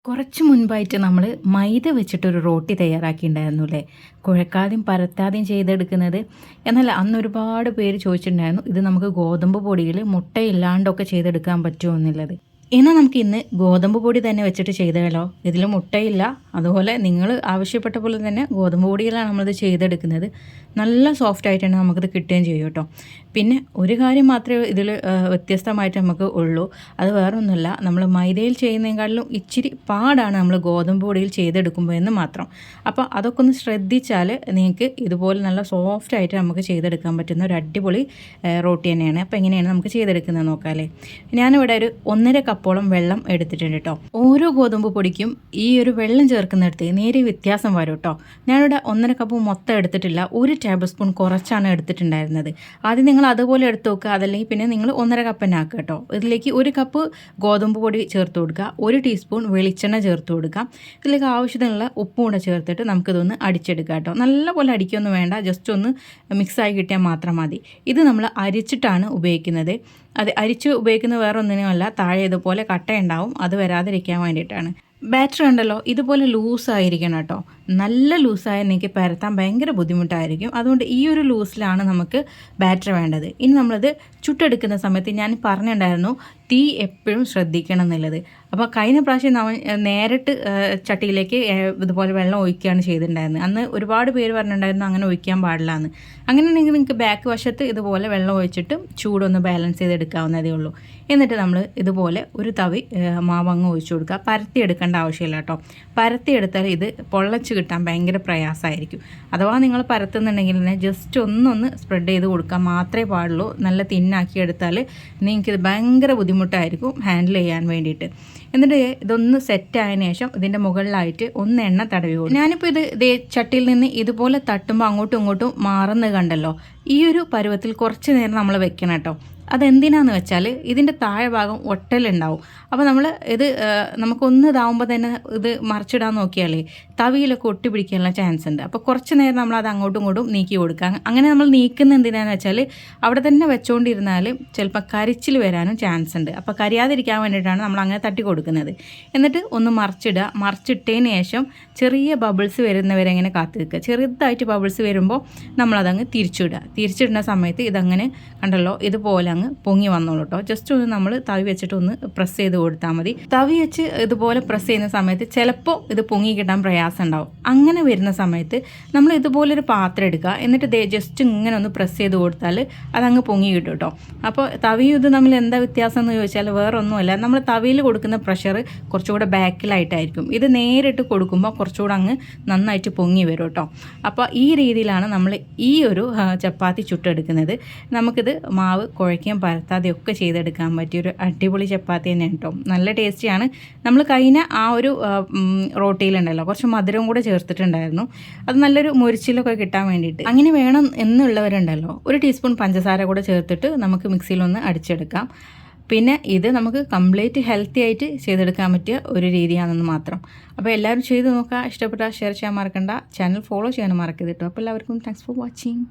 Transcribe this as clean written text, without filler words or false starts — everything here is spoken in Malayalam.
കുറച്ച് മുൻപായിട്ട് നമ്മൾ മൈദ വെച്ചിട്ടൊരു റോട്ടി തയ്യാറാക്കിയിട്ടുണ്ടായിരുന്നു അല്ലേ? കുഴക്കാതെയും പരത്താതെയും ചെയ്തെടുക്കുന്നത്. എന്നാൽ അന്ന് ഒരുപാട് പേര് ചോദിച്ചിട്ടുണ്ടായിരുന്നു ഇത് നമുക്ക് ഗോതമ്പ് പൊടിയിൽ മുട്ടയില്ലാണ്ടൊക്കെ ചെയ്തെടുക്കാൻ പറ്റുമോ എന്നുള്ളത്. എന്നാൽ നമുക്ക് ഇന്ന് ഗോതമ്പ് പൊടി തന്നെ വെച്ചിട്ട് ചെയ്താലോ? ഇതിൽ മുട്ടയില്ല, അതുപോലെ നിങ്ങൾ ആവശ്യപ്പെട്ട പോലെ തന്നെ ഗോതമ്പ് പൊടിയിലാണ് നമ്മളിത് ചെയ്തെടുക്കുന്നത്. നല്ല സോഫ്റ്റ് ആയിട്ട് തന്നെ നമുക്കിത് കിട്ടുകയും ചെയ്യും കേട്ടോ. പിന്നെ ഒരു കാര്യം മാത്രമേ ഇതിൽ വ്യത്യസ്തമായിട്ട് നമുക്ക് ഉള്ളൂ. അത് വേറൊന്നുമല്ല, നമ്മൾ മൈദയിൽ ചെയ്യുന്നതിനേക്കാളും ഇച്ചിരി പാടാണ് നമ്മൾ ഗോതമ്പ് പൊടിയിൽ ചെയ്തെടുക്കുമ്പോൾ എന്ന് മാത്രം. അപ്പോൾ അതൊക്കെ ഒന്ന് ശ്രദ്ധിച്ചാൽ നിങ്ങൾക്ക് ഇതുപോലെ നല്ല സോഫ്റ്റായിട്ട് നമുക്ക് ചെയ്തെടുക്കാൻ പറ്റുന്ന ഒരു അടിപൊളി റോട്ടി തന്നെയാണ്. അപ്പോൾ എങ്ങനെയാണ് നമുക്ക് ചെയ്തെടുക്കുന്നത് നോക്കാമല്ലേ? ഞാനിവിടെ ഒരു 1.5 കപ്പോളം വെള്ളം എടുത്തിട്ടുണ്ട് കേട്ടോ. ഓരോ ഗോതമ്പ് പൊടിക്കും ഈ ഒരു വെള്ളം ചേർക്കുന്നിടത്ത് നേരിയ വ്യത്യാസം വരും കേട്ടോ. ഞാനിവിടെ 1.5 കപ്പ് മൊത്തം എടുത്തിട്ടില്ല, 1 ടേബിൾ സ്പൂൺ കുറച്ചാണ് എടുത്തിട്ടുണ്ടായിരുന്നത്. ആദ്യം നിങ്ങൾ അതുപോലെ എടുത്ത് നോക്കുക, അതല്ലെങ്കിൽ പിന്നെ നിങ്ങൾ 1.5 കപ്പ് തന്നെ ആക്കുക കേട്ടോ. ഇതിലേക്ക് 1 കപ്പ് ഗോതമ്പ് പൊടി ചേർത്ത് കൊടുക്കുക, 1 ടീസ്പൂൺ വെളിച്ചെണ്ണ ചേർത്ത് കൊടുക്കുക. ഇതിലേക്ക് ആവശ്യത്തിനുള്ള ഉപ്പും കൂടെ ചേർത്തിട്ട് നമുക്കിതൊന്ന് അടിച്ചെടുക്കാം കേട്ടോ. നല്ലപോലെ അടിക്കൊന്നും വേണ്ട, ജസ്റ്റ് ഒന്ന് മിക്സായി കിട്ടിയാൽ മാത്രം മതി. ഇത് നമ്മൾ അരിച്ചിട്ടാണ് ഉപയോഗിക്കുന്നത്. അത് അരിച്ച് ഉപയോഗിക്കുന്നത് വേറെ ഒന്നിനുമല്ല, താഴെ ഇതുപോലെ കട്ടയുണ്ടാവും, അത് വരാതിരിക്കാൻ വേണ്ടിയിട്ടാണ്. ബാറ്റർ ഉണ്ടല്ലോ ഇതുപോലെ ലൂസായിരിക്കണം കേട്ടോ. നല്ല ലൂസായാൽ നിങ്ങൾക്ക് പരത്താൻ ഭയങ്കര ബുദ്ധിമുട്ടായിരിക്കും. അതുകൊണ്ട് ഈ ഒരു ലൂസിലാണ് നമുക്ക് ബാറ്റർ വേണ്ടത്. ഇനി നമ്മളത് ചുട്ടെടുക്കുന്ന സമയത്ത് ഞാൻ പറഞ്ഞിട്ടുണ്ടായിരുന്നു തീ എപ്പോഴും ശ്രദ്ധിക്കണം എന്നുള്ളത്. അപ്പോൾ കഴിഞ്ഞ പ്രാവശ്യം നമ്മൾ നേരിട്ട് ചട്ടിയിലേക്ക് ഇതുപോലെ വെള്ളം ഒഴിക്കുകയാണ് ചെയ്തിട്ടുണ്ടായിരുന്നത്. അന്ന് ഒരുപാട് പേര് പറഞ്ഞിട്ടുണ്ടായിരുന്നു അങ്ങനെ ഒഴിക്കാൻ പാടില്ല എന്ന്. അങ്ങനെയാണെങ്കിൽ നിങ്ങൾക്ക് ബാക്ക് വശത്ത് ഇതുപോലെ വെള്ളം ഒഴിച്ചിട്ട് ചൂടൊന്ന് ബാലൻസ് ചെയ്തെടുക്കാവുന്നതേ ഉള്ളൂ. എന്നിട്ട് നമ്മൾ ഇതുപോലെ ഒരു തവി മാവങ്ങ് ഒഴിച്ചു കൊടുക്കുക. പരത്തിയെടുക്കേണ്ട ആവശ്യമില്ല കേട്ടോ. പരത്തിയെടുത്താൽ ഇത് പൊള്ളച്ച് കിട്ടാൻ ഭയങ്കര പ്രയാസമായിരിക്കും. അഥവാ നിങ്ങൾ പരത്തുന്നുണ്ടെങ്കിൽ തന്നെ ജസ്റ്റ് ഒന്നൊന്ന് സ്പ്രെഡ് ചെയ്ത് കൊടുക്കാൻ മാത്രമേ പാടുള്ളൂ. നല്ല തിന്നാക്കി എടുത്താൽ നിങ്ങൾക്കിത് ഭയങ്കര ബുദ്ധിമുട്ടായിരിക്കും ഹാൻഡിൽ ചെയ്യാൻ വേണ്ടിയിട്ട്. എന്നിട്ട് ഇതൊന്ന് സെറ്റായതിനു ശേഷം ഇതിൻ്റെ മുകളിലായിട്ട് ഒന്ന് എണ്ണ തടവി കൊടുക്കും. ഞാനിപ്പോൾ ഇത് ചട്ടിയിൽ നിന്ന് ഇതുപോലെ തട്ടുമ്പോൾ അങ്ങോട്ടും ഇങ്ങോട്ടും മാറുന്നത് കണ്ടല്ലോ. ഈ ഒരു പരുവത്തിൽ കുറച്ച് നേരം നമ്മൾ വെക്കണം കേട്ടോ. അതെന്തിനാന്ന് വെച്ചാൽ ഇതിൻ്റെ താഴെ ഭാഗം ഒട്ടലുണ്ടാവും. അപ്പോൾ നമ്മൾ ഇത് നമുക്കൊന്ന് ഇതാവുമ്പോൾ തന്നെ ഇത് മറിച്ചിടാൻ നോക്കിയാലേ തവിയിലൊക്കെ ഒട്ടി പിടിക്കാനുള്ള ചാൻസ് ഉണ്ട്. അപ്പോൾ കുറച്ച് നേരം നമ്മൾ അത് അങ്ങോട്ടും ഇങ്ങോട്ടും നീക്കി കൊടുക്കുക. അങ്ങനെ നമ്മൾ നീക്കുന്ന എന്തിനാന്ന് വെച്ചാൽ അവിടെ തന്നെ വെച്ചുകൊണ്ടിരുന്നാൽ ചിലപ്പോൾ കരിച്ചിൽ വരാനും ചാൻസ് ഉണ്ട്. അപ്പോൾ കരിയാതിരിക്കാൻ വേണ്ടിയിട്ടാണ് നമ്മൾ അങ്ങനെ തട്ടി കൊടുക്കുന്നത്. എന്നിട്ട് ഒന്ന് മറിച്ചിടുക. മറിച്ചിട്ടതിന് ശേഷം ചെറിയ ബബിൾസ് വരുന്നവരെ അങ്ങനെ കാത്തു നിൽക്കുക. ചെറുതായിട്ട് ബബിൾസ് വരുമ്പോൾ നമ്മളതങ്ങ് തിരിച്ചിടുക. തിരിച്ചിടുന്ന സമയത്ത് ഇതങ്ങനെ കണ്ടല്ലോ ഇതുപോലെ അങ്ങ് പൊങ്ങി വന്നോളൂ കേട്ടോ. ജസ്റ്റ് ഒന്ന് നമ്മൾ തവി വെച്ചിട്ട് ഒന്ന് പ്രസ് ചെയ്ത് കൊടുത്താൽ മതി. തവി വെച്ച് ഇതുപോലെ പ്രസ് ചെയ്യുന്ന സമയത്ത് ചിലപ്പോൾ ഇത് പൊങ്ങി കിട്ടാൻ പ്രയാസം ഉണ്ടാവും. അങ്ങനെ വരുന്ന സമയത്ത് നമ്മൾ ഇതുപോലൊരു പാത്രം എടുക്കുക. എന്നിട്ട് ജസ്റ്റ് ഇങ്ങനെ ഒന്ന് പ്രസ് ചെയ്ത് കൊടുത്താൽ അതങ്ങ് പൊങ്ങി കിട്ടും കേട്ടോ. അപ്പോൾ തവിയും ഇത് തമ്മിൽ എന്താ വ്യത്യാസം എന്ന് ചോദിച്ചാൽ വേറെ ഒന്നുമല്ല, നമ്മൾ തവിയിൽ കൊടുക്കുന്ന പ്രഷർ കുറച്ചുകൂടെ ബാക്കിലായിട്ടായിരിക്കും. ഇത് നേരിട്ട് കൊടുക്കുമ്പോൾ കുറച്ചുകൂടെ അങ്ങ് നന്നായിട്ട് പൊങ്ങി വരും കേട്ടോ. അപ്പോൾ ഈ രീതിയിലാണ് നമ്മൾ ഈ ഒരു ചപ്പാത്തി ചുട്ടെടുക്കുന്നത്. നമുക്കിത് മാവ് കുഴയ്ക്കാൻ പരത്താതെയൊക്കെ ചെയ്തെടുക്കാൻ പറ്റിയൊരു അടിപൊളി ചപ്പാത്തി തന്നെയാണ് കേട്ടോ. നല്ല ടേസ്റ്റിയാണ്. നമ്മൾ കഴിഞ്ഞ ആ ഒരു റോട്ടിയിലുണ്ടല്ലോ കുറച്ച് മധുരവും കൂടെ ചേർത്തിട്ടുണ്ടായിരുന്നു. അത് നല്ലൊരു മുരിച്ചിലൊക്കെ കിട്ടാൻ വേണ്ടിയിട്ട്. അങ്ങനെ വേണം എന്നുള്ളവരുണ്ടല്ലോ 1 ടീസ്പൂൺ പഞ്ചസാര കൂടെ ചേർത്തിട്ട് നമുക്ക് മിക്സിയിലൊന്ന് അടിച്ചെടുക്കാം. പിന്നെ ഇത് നമുക്ക് കംപ്ലീറ്റ് ഹെൽത്തി ആയിട്ട് ചെയ്തെടുക്കാൻ പറ്റിയ ഒരു രീതിയാണെന്ന് മാത്രം. അപ്പോൾ എല്ലാവരും ചെയ്ത് നോക്കുക. ഇഷ്ടപ്പെട്ടാൽ ഷെയർ ചെയ്യാൻ മറക്കണ്ട. ചാനൽ ഫോളോ ചെയ്യാൻ മറക്കരുത് കേട്ടോ. അപ്പോൾ എല്ലാവർക്കും താങ്ക്സ് ഫോർ വാച്ചിങ്.